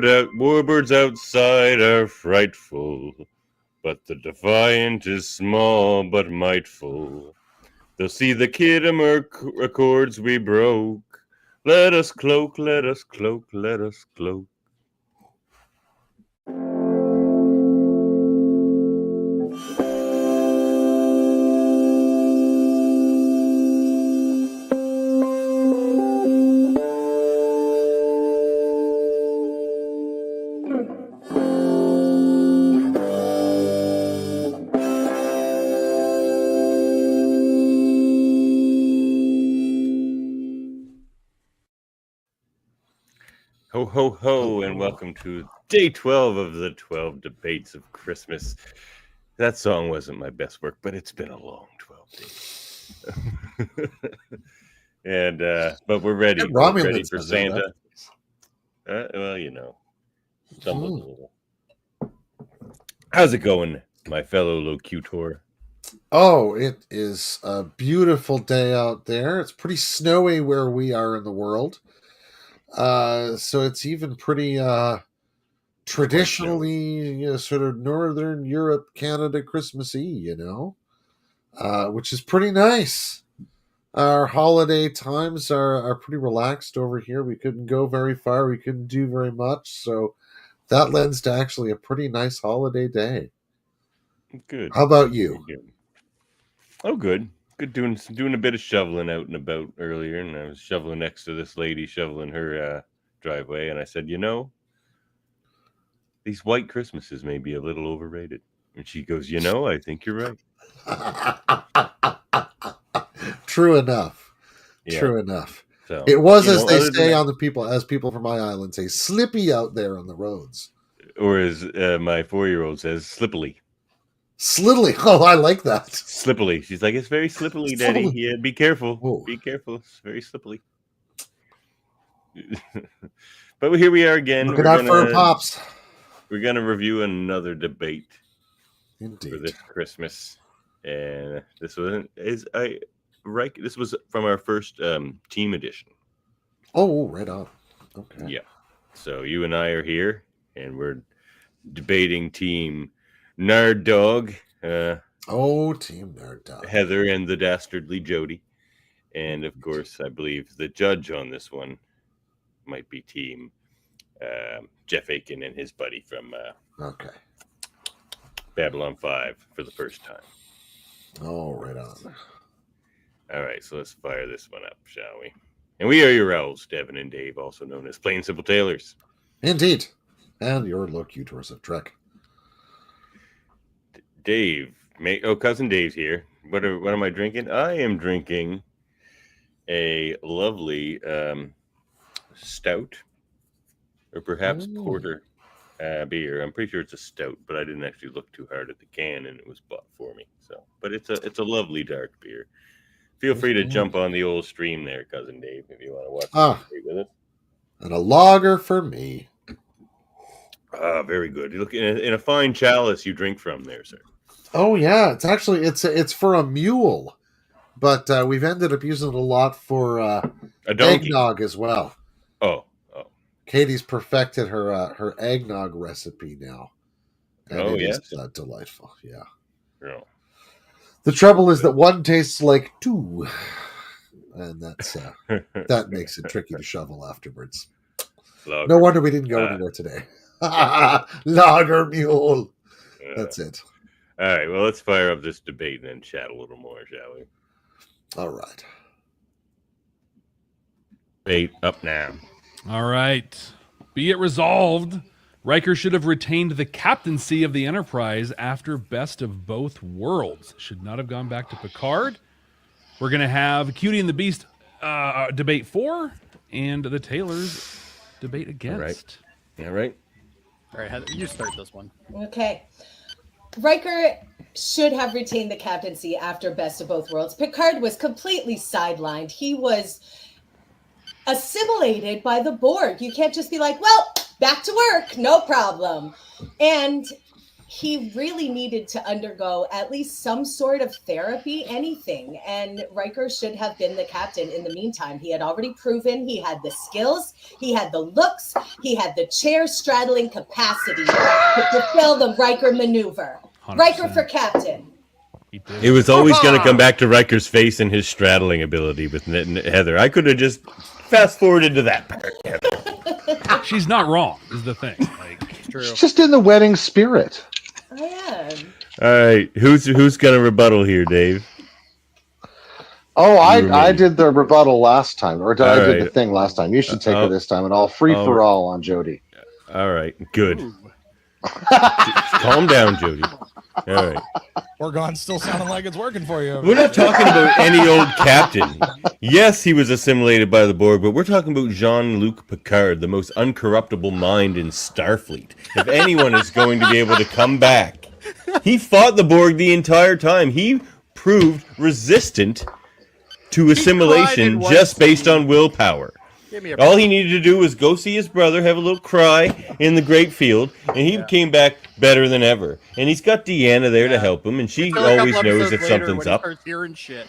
warbirds outside are frightful, but the Defiant is small but mightful. They'll see the Khitomer accords we broke. Let us cloak, let us cloak, let us cloak. Ho, ho, ho, and welcome to day 12 of the 12 Debates of Christmas. That song wasn't my best work, but it's been a long 12 days. And but we're ready. We're ready for Santa. Well, you know, stumbled a little. How's it going, my fellow locutor? Oh, it is a beautiful day out there. It's pretty snowy where we are in the world. So it's even pretty traditionally sort of Northern Europe, Canada Christmassy, which is pretty nice. Our holiday times are pretty relaxed over here. We couldn't go very far. We couldn't do very much. So that lends to actually a pretty nice holiday day. Good. How about you? Good. Oh, good. Good doing a bit of shoveling out and about earlier, and I was shoveling next to this lady shoveling her driveway, and I said, these white Christmases may be a little overrated. And she goes, I think you're right. True enough. Yeah. True enough. So, it was, as they say on the people from my island say, slippy out there on the roads. Or as my 4-year-old says, slippily. Slippily. Oh, I like that. Slippily. She's like, it's very slippily, Daddy. Yeah, be careful. Whoa. Be careful. It's very slippily. But here we are again. Look at our fur pops. We're going to review another debate. Indeed. For this Christmas. And this was from our first team edition. Oh, right on. Okay. Yeah. So you and I are here, and we're debating Team Nerd Dog. Team Nerd Dog. Heather and the dastardly Jody. And, of course, I believe the judge on this one might be Team Jeff Aiken and his buddy from Babylon 5 for the first time. Oh, right on. All right, so let's fire this one up, shall we? And we are your elves, Devin and Dave, also known as Plain Simple Tailors. Indeed. And your locutors of Trek. Dave, cousin Dave's here. What am I drinking? I am drinking a lovely stout, or perhaps porter beer. I'm pretty sure it's a stout, but I didn't actually look too hard at the can, and it was bought for me. So, but it's a lovely dark beer. Feel free to jump on the old stream there, cousin Dave, if you want to watch with it. And a lager for me. Very good. You look in a fine chalice you drink from there, sir. Oh yeah, it's actually it's for a mule, but we've ended up using it a lot for eggnog as well. Oh. Katie's perfected her eggnog recipe now. And it is delightful. Yeah. The trouble is that one tastes like two, and that's that makes it tricky to shovel afterwards. Lager. No wonder we didn't go anywhere today. Lager mule. That's it. All right. Well, let's fire up this debate and then chat a little more, shall we? All right. Debate up now. All right. Be it resolved, Riker should have retained the captaincy of the Enterprise after Best of Both Worlds. Should not have gone back to Picard. We're going to have Cutie and the Beast debate 4 and the Tailors debate against. All right. All right, Heather, you start this one. Okay. Riker should have retained the captaincy after Best of Both Worlds. Picard was completely sidelined. He was assimilated by the Borg. You can't just be like, well, back to work, no problem. And he really needed to undergo at least some sort of therapy, anything. And Riker should have been the captain in the meantime. He had already proven he had the skills, he had the looks, he had the chair straddling capacity to fulfill the Riker maneuver. 100%. Riker for captain. It was always going to come back to Riker's face and his straddling ability with Heather. I could have just fast forwarded to that part. Heather. She's not wrong, is the thing. Like, True. It's just in the wedding spirit. I am. All right, who's going to rebuttal here, Dave? Oh, I did the rebuttal last time, or I did the thing last time. You should take her this time, and I'll free for all on Jody. All right, good. Calm down, Jody. All right. Orgon's still sounding like it's working for you. We're not talking about any old captain. Yes, he was assimilated by the Borg, but we're talking about Jean-Luc Picard, the most uncorruptible mind in Starfleet. If anyone is going to be able to come back, he fought the Borg the entire time. He proved resistant to assimilation just based on willpower. All he needed to do was go see his brother, have a little cry in the great field, and he came back better than ever. And he's got Deanna there to help him, and she always knows if something's up. He starts hearing shit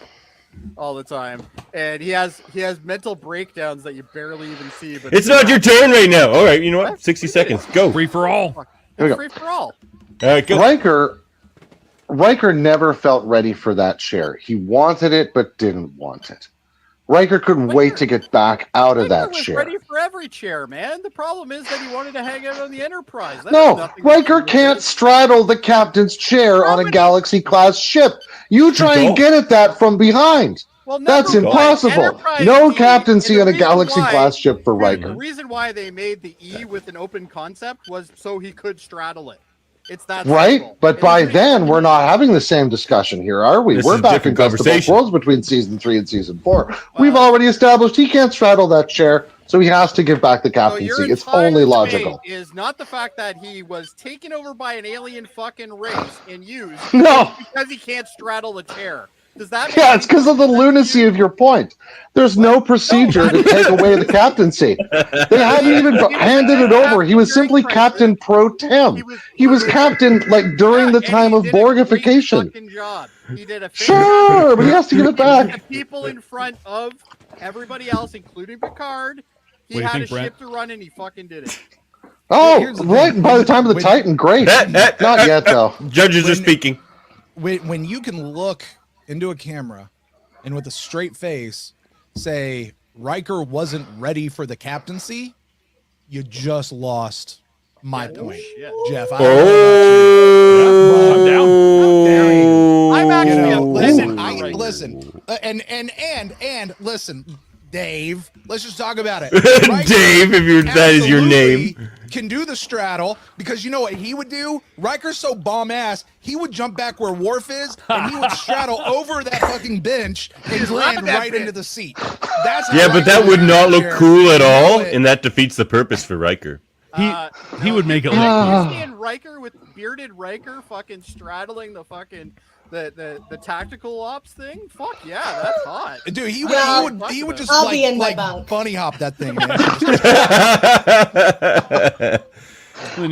all the time, and he has mental breakdowns that you barely even see. But it's not your turn right now. All right, you know what? 60 seconds. Go. free for all. Free for all. All right, go. Riker never felt ready for that chair. He wanted it, but didn't want it. Riker couldn't wait to get back out of that chair. Ready for every chair, man. The problem is that he wanted to hang out on the Enterprise. No, Riker can't straddle the captain's chair on a Galaxy-class ship. You try and get at that from behind. Well, that's impossible. No captaincy on a Galaxy-class ship for Riker. The reason why they made the E with an open concept was so he could straddle it. It's that right, simple. But by then we're not having the same discussion here, are we? We're back in Best of Both Worlds between season 3 and season 4. We've already established he can't straddle that chair, so he has to give back the captaincy. So it's only logical. Is not the fact that he was taken over by an alien fucking race and used because he can't straddle the chair. Does that it's because of the lunacy of your point. There's no procedure to take away the captaincy. They hadn't even handed it over. He was simply captain pro tem. He was captain like during the time of Borgification. He did a sure, but he has to give it back. The people in front of everybody else, including Picard, he had a ship to run and he fucking did it. Oh, right. By the time of the Titan, great. Not yet, though. Judges are speaking. When you can look into a camera and with a straight face say Riker wasn't ready for the captaincy, you just lost my point, Jeff. I'm down. I'm actually listen, and listen, Dave, let's just talk about it. Dave, if that is your name, can do the straddle because you know what he would do? Riker's so bomb ass, he would jump back where Worf is and he would straddle over that fucking bench and land right into the seat. That's but that would not look cool at all, and that defeats the purpose for Riker. He would make it look cool. Seeing Riker with bearded Riker fucking straddling the fucking the tactical ops thing. Fuck yeah, that's hot, dude. He would just like bunny hop that thing. Man.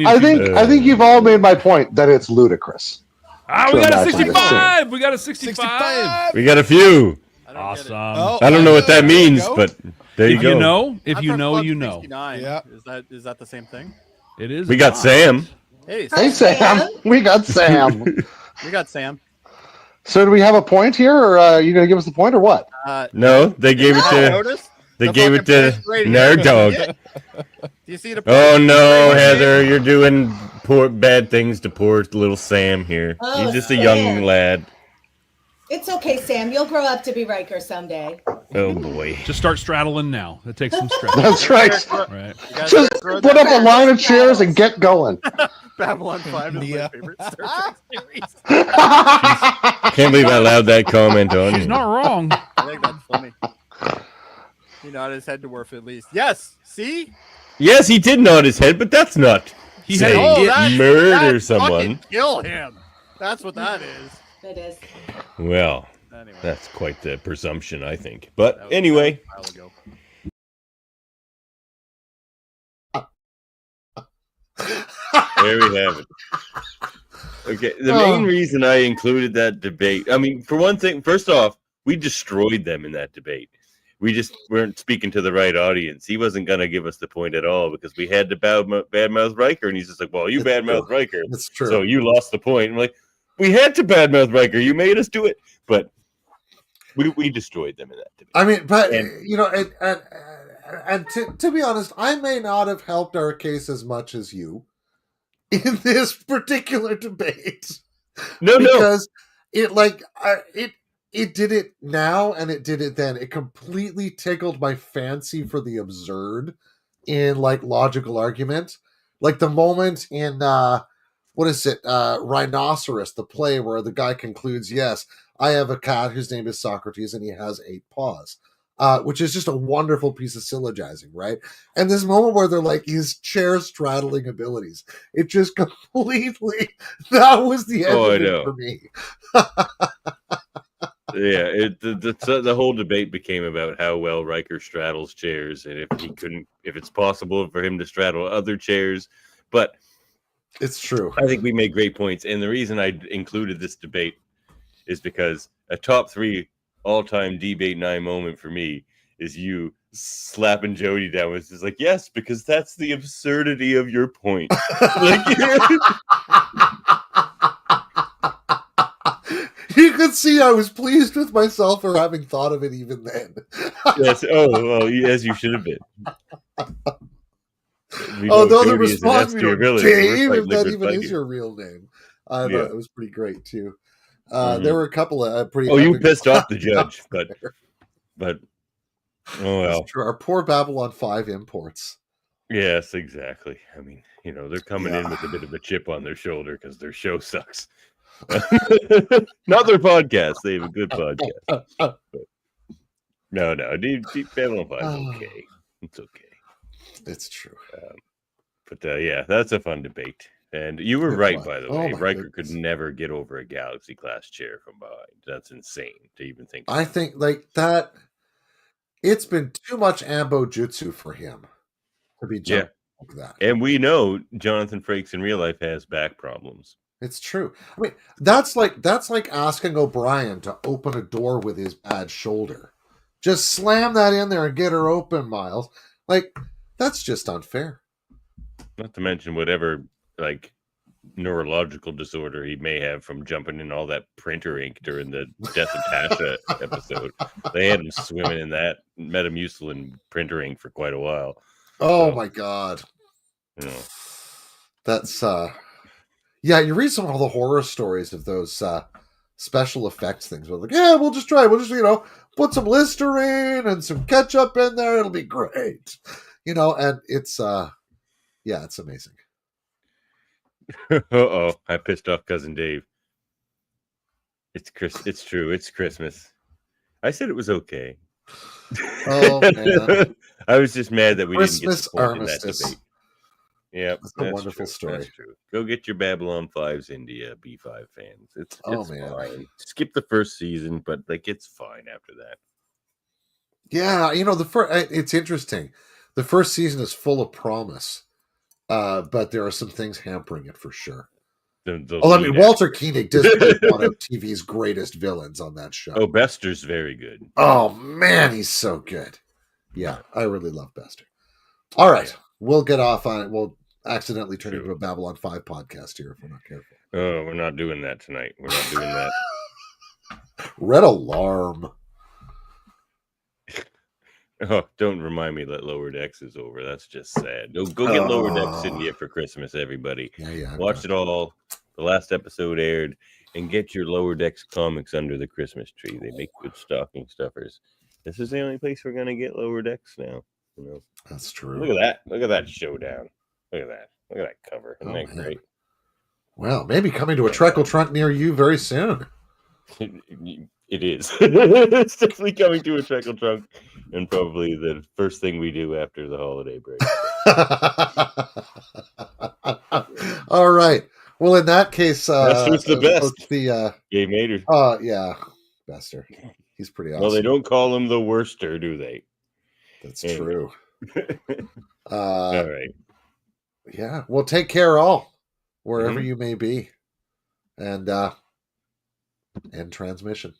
I think you've all made my point that it's ludicrous. We got a 65. We got a 65. We got a few. Awesome. I don't know what that means, but there you go. If you know, you know. Yeah. Is that the same thing? It is. We got Sam. Hey, Sam. We got Sam. We got Sam. So do we have a point here, or are you going to give us the point, or what? No, they gave it to. They gave it to Nerd Dog. Do you see the? Oh no, Heather, you're doing bad things to poor little Sam here. He's just a young lad. It's okay, Sam. You'll grow up to be Riker someday. Oh boy! Just start straddling now. That takes some stress. That's right. Just put up a line of chairs and get going. Babylon 5 is my favorite Star Trek series. Can't believe I allowed that comment on. He's not wrong. I think that's funny. He nodded his head to Worf at least. Yes. See? Yes, he did nod his head, but that's not. He murder someone. Kill him. That's what that is. It is. Well, that's quite the presumption, I think. But anyway. There we have it. Okay, the main reason I included that debate, I mean, for one thing, first off, we destroyed them in that debate. We just weren't speaking to the right audience. He wasn't going to give us the point at all because we had to badmouth Riker, and he's just like, well, you badmouth Riker, It's true. so you lost the point. I'm like, we had to badmouth Riker. You made us do it. But we destroyed them in that debate. I mean, but, and to be honest, I may not have helped our case as much as you in this particular debate. Because it did it now and it did it then. It completely tickled my fancy for the absurd in like logical argument. Like the moment in what is it? Rhinoceros, the play where the guy concludes, yes, I have a cat whose name is Socrates and he has 8 paws. Which is just a wonderful piece of syllogizing, right? And this moment where they're like his chair straddling abilities, it just completely, that was the end of it for me. Yeah, the whole debate became about how well Riker straddles chairs, and if it's possible for him to straddle other chairs. But it's true. I think we made great points, and the reason I included this debate is because a top 3 all-time debate 9 moment for me is you slapping Jody down with just like, yes, because that's the absurdity of your point. You could see I was pleased with myself for having thought of it even then. Yes. Oh, well, as you should have been. Although the response, Dave, if that even is your real name, I thought it was pretty great too. There were a couple of pretty. Oh, you pissed off the judge, but oh well. Our poor Babylon 5 imports. Yes, exactly. I mean, they're coming in with a bit of a chip on their shoulder because their show sucks. Not their podcast. They have a good podcast. But no, Babylon 5 is okay. It's okay. It's true. But yeah, that's a fun debate. And you were right, by the way. Riker could never get over a Galaxy class chair from behind. That's insane to even think. I think like that. It's been too much ambo jutsu for him to be jumping like that. And we know Jonathan Frakes in real life has back problems. It's true. I mean, that's like asking O'Brien to open a door with his bad shoulder. Just slam that in there and get her open, Miles. Like, that's just unfair. Not to mention whatever like neurological disorder he may have from jumping in all that printer ink during the Death of Tasha episode. They had him swimming in that Metamucilin printer ink for quite a while. Oh my God. That's yeah, you read some of the horror stories of those special effects things. We're like, yeah, we'll just put some Listerine and some ketchup in there. It'll be great. And it's it's amazing. I pissed off cousin Dave. It's true. It's Christmas. I said it was okay. Oh man. I was just mad that we Christmas didn't get armistice. In that debate. Yeah, that's a wonderful story. That's true. Go get your Babylon 5s, India B5 fans. It's man. Fine. Skip the first season, but like it's fine after that. Yeah, it's interesting. The first season is full of promise. But there are some things hampering it for sure. Walter Koenig does one of TV's greatest villains on that show. Oh, Bester's very good. Oh man, he's so good. Yeah, I really love Bester. All right, we'll get off on it. We'll accidentally turn into a Babylon 5 podcast here if we're not careful. Oh, we're not doing that tonight. We're not doing that. Red alarm. Oh, don't remind me that Lower Decks is over. That's just sad. Go get Lower Decks India for Christmas, everybody. Yeah. Watch it all. The last episode aired, and get your Lower Decks comics under the Christmas tree. They make good stocking stuffers. This is the only place we're gonna get Lower Decks now. That's true. Look at that! Look at that showdown! Look at that! Look at that cover! Isn't that great? Well, maybe coming to a Treckle Trunk near you very soon. It is. It's definitely coming to a Treckle Trunk, and probably the first thing we do after the holiday break. All right. Well, in that case, Bester's the best. Gabe Mater. Yeah, Bester. He's pretty awesome. Well, they don't call him the worster, do they? That's true. All right. Yeah. Well, take care, all, wherever you may be. and end transmission.